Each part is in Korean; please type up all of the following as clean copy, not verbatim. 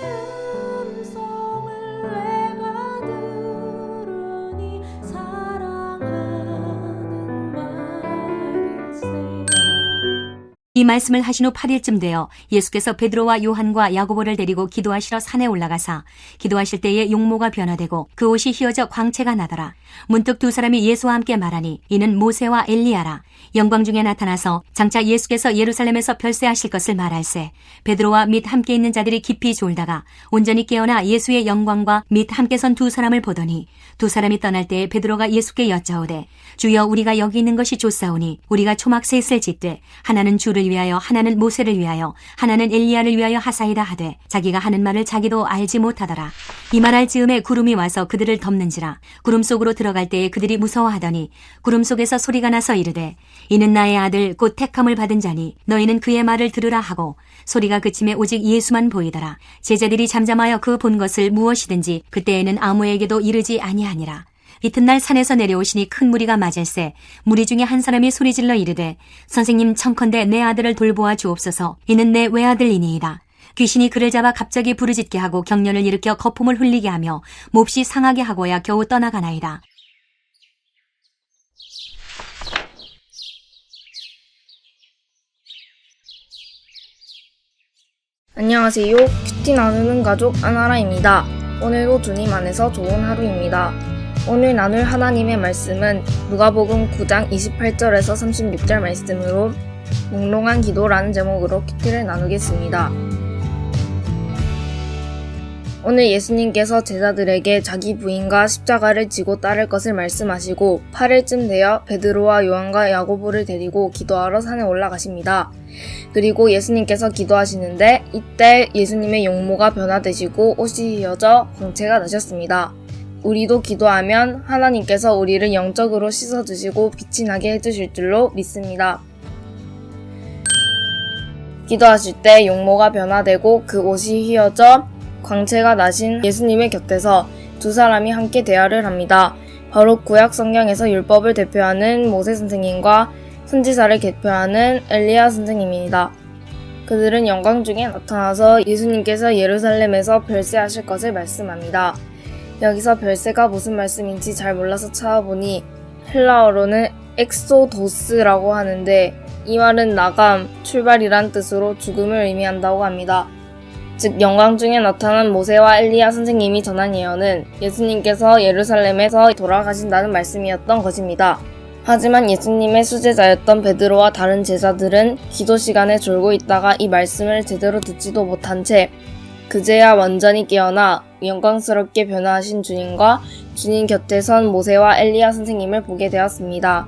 음성을 내가 들으니 사랑하는 말일세. 이 말씀을 하신 후 8일쯤 되어 예수께서 베드로와 요한과 야고보를 데리고 기도하시러 산에 올라가사 기도하실 때에 용모가 변화되고 그 옷이 휘어져 광채가 나더라. 문득 두 사람이 예수와 함께 말하니 이는 모세와 엘리야라. 영광 중에 나타나서 장차 예수께서 예루살렘에서 별세하실 것을 말할세. 베드로와 및 함께 있는 자들이 깊이 졸다가 온전히 깨어나 예수의 영광과 및 함께 선 두 사람을 보더니 두 사람이 떠날 때에 베드로가 예수께 여짜오되 주여 우리가 여기 있는 것이 좋사오니 우리가 초막 셋을 짓되 하나는 주를 위하여 하나는 모세를 위하여 하나는 엘리야를 위하여 하사이다 하되 자기가 하는 말을 자기도 알지 못하더라. 이 말할 즈음에 구름이 와서 그들을 덮는지라. 구름 속으로 들어갈 때에 그들이 무서워하더니 구름 속에서 소리가 나서 이르되 이는 나의 아들 곧 택함을 받은 자니 너희는 그의 말을 들으라 하고 소리가 그침에 오직 예수만 보이더라. 제자들이 잠잠하여 그 본 것을 무엇이든지 그때에는 아무에게도 이르지 아니하니라. 이튿날 산에서 내려오시니 큰 무리가 맞을세. 무리 중에 한 사람이 소리질러 이르되 선생님 청컨대 내 아들을 돌보아 주옵소서. 이는 내 외아들이니이다. 귀신이 그를 잡아 갑자기 부르짖게 하고 경련을 일으켜 거품을 흘리게 하며 몹시 상하게 하고야 겨우 떠나가나이다. 안녕하세요. 큐티 나누는 가족 아나라입니다. 오늘도 주님 안에서 좋은 하루입니다. 오늘 나눌 하나님의 말씀은 누가복음 9장 28절에서 36절 말씀으로 몽롱한 기도라는 제목으로 큐티를 나누겠습니다. 오늘 예수님께서 제자들에게 자기 부인과 십자가를 지고 따를 것을 말씀하시고 8일쯤 되어 베드로와 요한과 야고보를 데리고 기도하러 산에 올라가십니다. 그리고 예수님께서 기도하시는데 이때 예수님의 용모가 변화되시고 옷이 휘어져 광채가 나셨습니다. 우리도 기도하면 하나님께서 우리를 영적으로 씻어주시고 빛이 나게 해주실 줄로 믿습니다. 기도하실 때 용모가 변화되고 그 옷이 휘어져 광채가 나신 예수님의 곁에서 두 사람이 함께 대화를 합니다. 바로 구약 성경에서 율법을 대표하는 모세 선생님과 선지자를 대표하는 엘리야 선생님입니다. 그들은 영광 중에 나타나서 예수님께서 예루살렘에서 별세하실 것을 말씀합니다. 여기서 별세가 무슨 말씀인지 잘 몰라서 찾아보니 헬라어로는 엑소도스라고 하는데 이 말은 나감, 출발이란 뜻으로 죽음을 의미한다고 합니다. 즉 영광 중에 나타난 모세와 엘리야 선생님이 전한 예언은 예수님께서 예루살렘에서 돌아가신다는 말씀이었던 것입니다. 하지만 예수님의 수제자였던 베드로와 다른 제자들은 기도 시간에 졸고 있다가 이 말씀을 제대로 듣지도 못한 채 그제야 완전히 깨어나 영광스럽게 변화하신 주님과 주님 곁에 선 모세와 엘리야 선생님을 보게 되었습니다.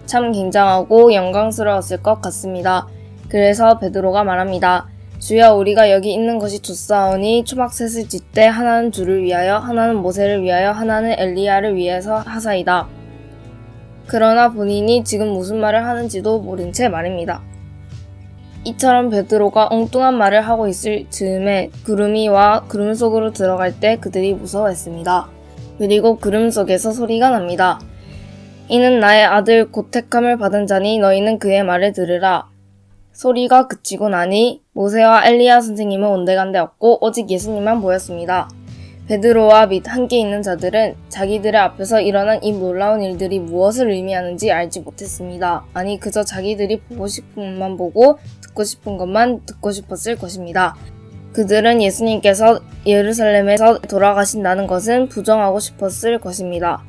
참 굉장하고 영광스러웠을 것 같습니다. 그래서 베드로가 말합니다. 주여 우리가 여기 있는 것이 좋사오니 초막셋을 짓되 하나는 주를 위하여 하나는 모세를 위하여 하나는 엘리야를 위해서 하사이다. 그러나 본인이 지금 무슨 말을 하는지도 모른 채 말입니다. 이처럼 베드로가 엉뚱한 말을 하고 있을 즈음에 구름이 와 구름 속으로 들어갈 때 그들이 무서워했습니다. 그리고 구름 속에서 소리가 납니다. 이는 나의 아들 곧 택함을 받은 자니 너희는 그의 말을 들으라. 소리가 그치고 나니 모세와 엘리야 선생님은 온데간데 없고 오직 예수님만 보였습니다. 베드로와 및 함께 있는 자들은 자기들의 앞에서 일어난 이 놀라운 일들이 무엇을 의미하는지 알지 못했습니다. 아니 그저 자기들이 보고 싶은 것만 보고 듣고 싶은 것만 듣고 싶었을 것입니다. 그들은 예수님께서 예루살렘에서 돌아가신다는 것은 부정하고 싶었을 것입니다.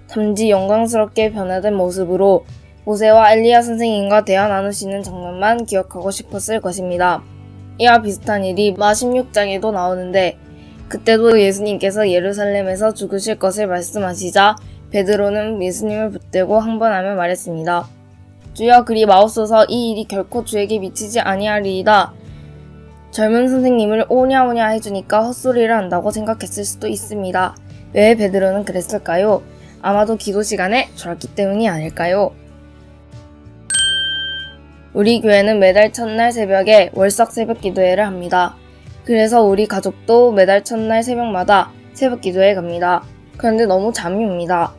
단지 영광스럽게 변화된 모습으로 모세와 엘리야 선생님과 대화 나누시는 장면만 기억하고 싶었을 것입니다. 이와 비슷한 일이 마 16장에도 나오는데 그때도 예수님께서 예루살렘에서 죽으실 것을 말씀하시자 베드로는 예수님을 붙들고 항번하며 말했습니다. 주여 그리 마옵소서 이 일이 결코 주에게 미치지 아니하리이다. 젊은 선생님을 오냐오냐 해주니까 헛소리를 한다고 생각했을 수도 있습니다. 왜 베드로는 그랬을까요? 아마도 기도 시간에 졸았기 때문이 아닐까요? 우리 교회는 매달 첫날 새벽에 월석 새벽 기도회를 합니다. 그래서 우리 가족도 매달 첫날 새벽마다 새벽 기도회에 갑니다. 그런데 너무 잠이 옵니다.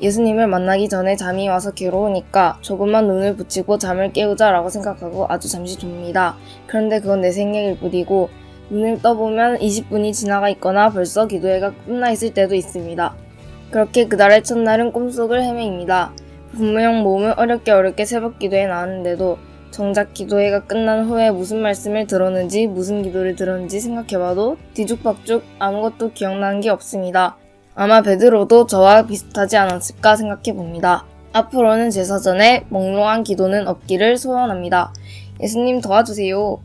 예수님을 만나기 전에 잠이 와서 괴로우니까 조금만 눈을 붙이고 잠을 깨우자라고 생각하고 아주 잠시 줍니다. 그런데 그건 내 생각일 뿐이고 눈을 떠보면 20분이 지나가 있거나 벌써 기도회가 끝나 있을 때도 있습니다. 그렇게 그달의 첫날은 꿈속을 헤매입니다. 분명 몸을 어렵게 새벽 기도에 나왔는데도 정작 기도회가 끝난 후에 무슨 말씀을 들었는지 무슨 기도를 들었는지 생각해봐도 뒤죽박죽 아무것도 기억나는 게 없습니다. 아마 베드로도 저와 비슷하지 않았을까 생각해봅니다. 앞으로는 제사 전에 몽롱한 기도는 없기를 소원합니다. 예수님 도와주세요.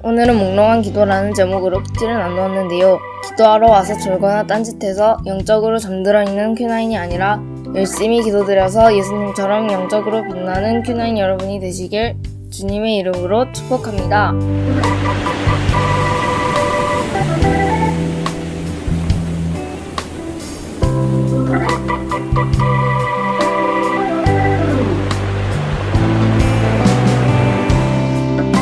오늘은 몽롱한 기도라는 제목으로 퀴즈를 나누었는데요. 기도하러 와서 졸거나 딴짓해서 영적으로 잠들어 있는 Q9이 아니라 열심히 기도드려서 예수님처럼 영적으로 빛나는 Q9 여러분이 되시길 주님의 이름으로 축복합니다.